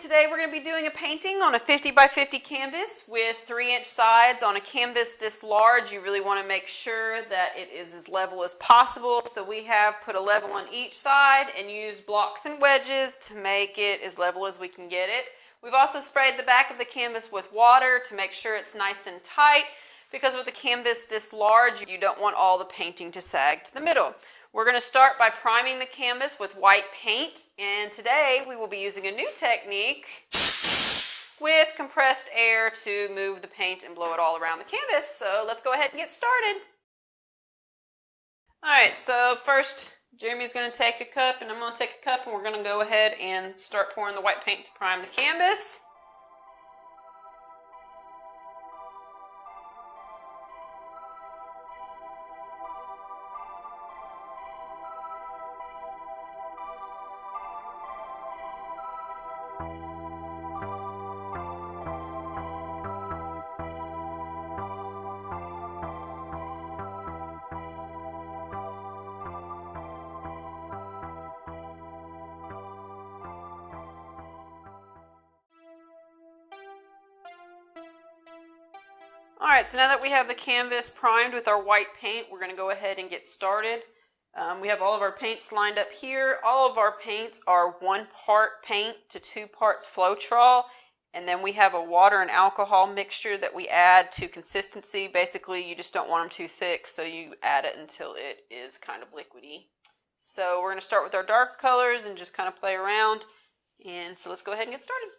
Today we're going to be doing a painting on a 50 by 50 canvas with 3-inch sides. On a canvas this large, you really want to make sure that it is as level as possible. So we have put a level on each side and used blocks and wedges to make it as level as we can get it. We've also sprayed the back of the canvas with water to make sure it's nice and tight, because with a canvas this large, you don't want all the painting to sag to the middle. We're going to start by priming the canvas with white paint, and today we will be using a new technique with compressed air to move the paint and blow it all around the canvas. So let's go ahead and get started. Alright, so first Jeremy's going to take a cup and I'm going to take a cup, and we're going to go ahead and start pouring the white paint to prime the canvas. Alright, so now that we have the canvas primed with our white paint, we're going to go ahead and get started. We have all of our paints lined up here. All of our paints are 1 part paint to 2 parts Floetrol, and then we have a water and alcohol mixture that we add to consistency. Basically, you just don't want them too thick, so you add it until it is kind of liquidy. So we're going to start with our darker colors and just kind of play around. And so let's go ahead and get started.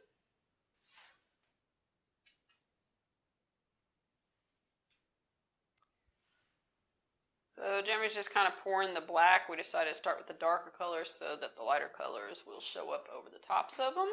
So Jeremy's just kind of pouring the black. We decided to start with the darker colors so that the lighter colors will show up over the tops of them.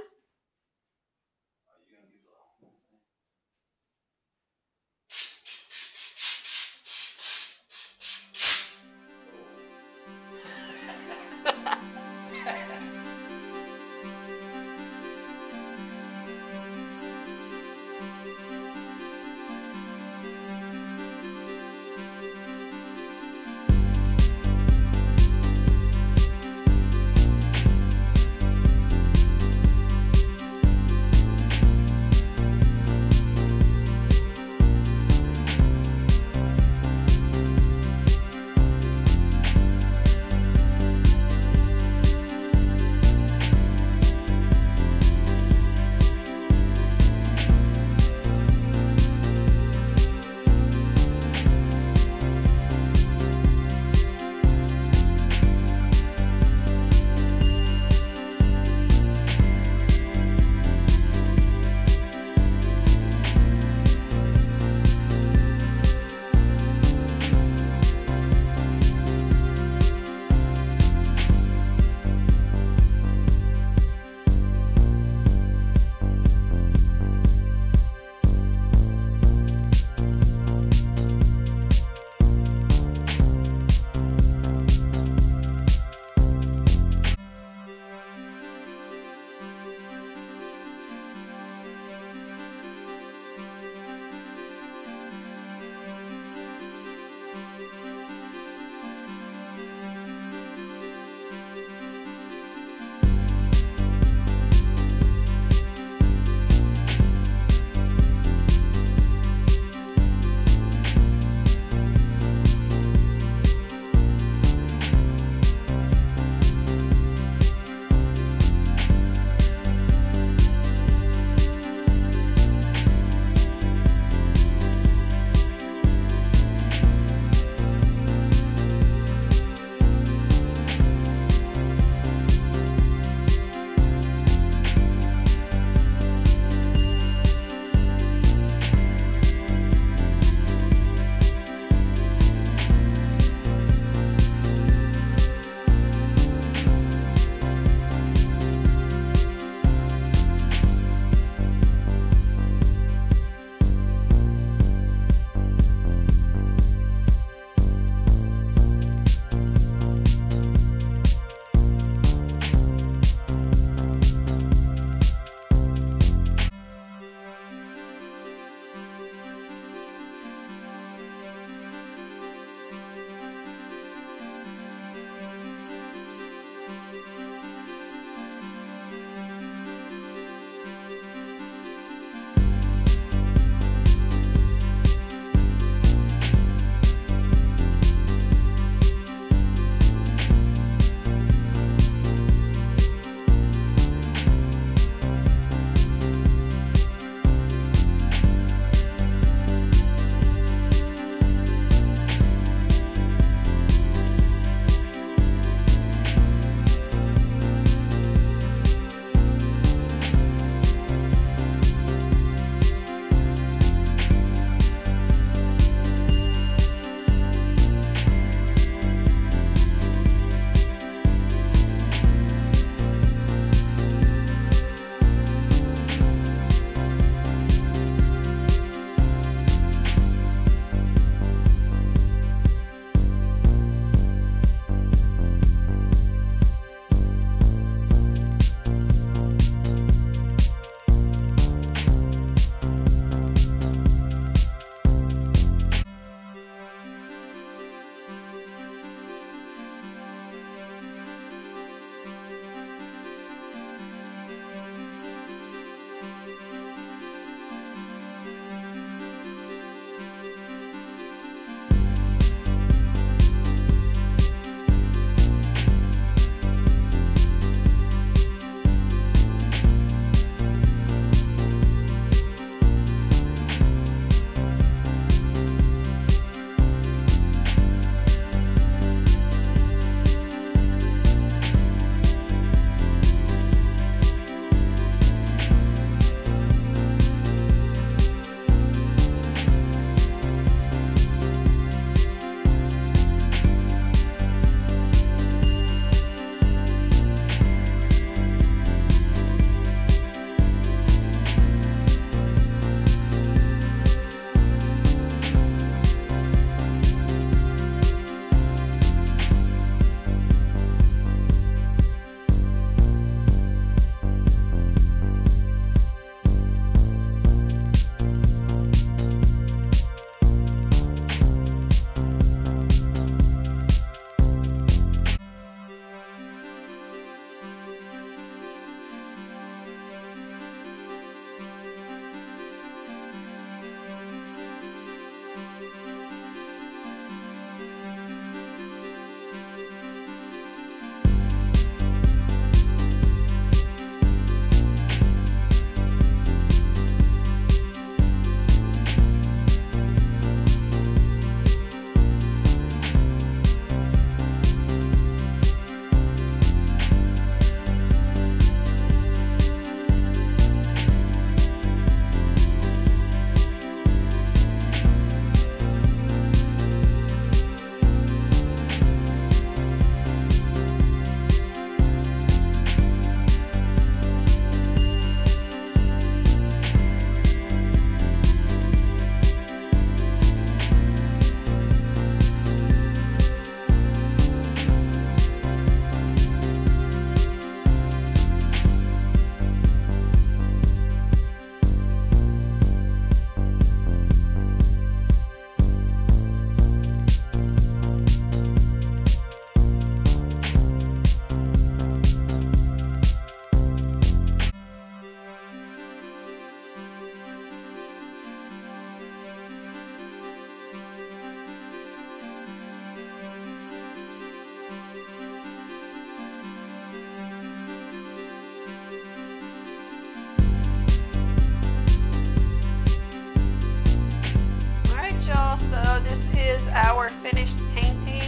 is our finished painting.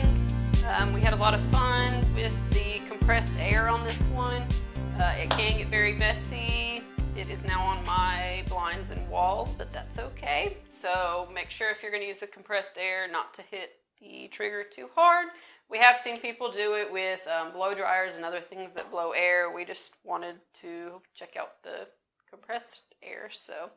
We had a lot of fun with the compressed air on this one. It can get very messy. It is now on my blinds and walls, but that's okay. So make sure if you're going to use the compressed air not to hit the trigger too hard. We have seen people do it with blow dryers and other things that blow air. We just wanted to check out the compressed air, so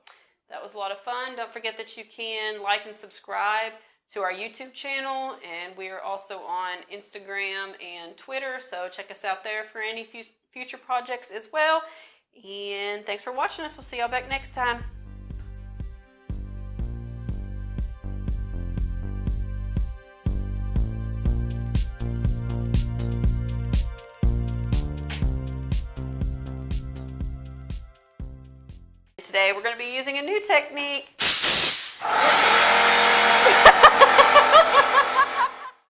that was a lot of fun. Don't forget that you can like and subscribe to our YouTube channel, and we are also on Instagram and Twitter, so check us out there for any future projects as well. And thanks for watching us. We'll see y'all back next time. Today we're going to be using a new technique.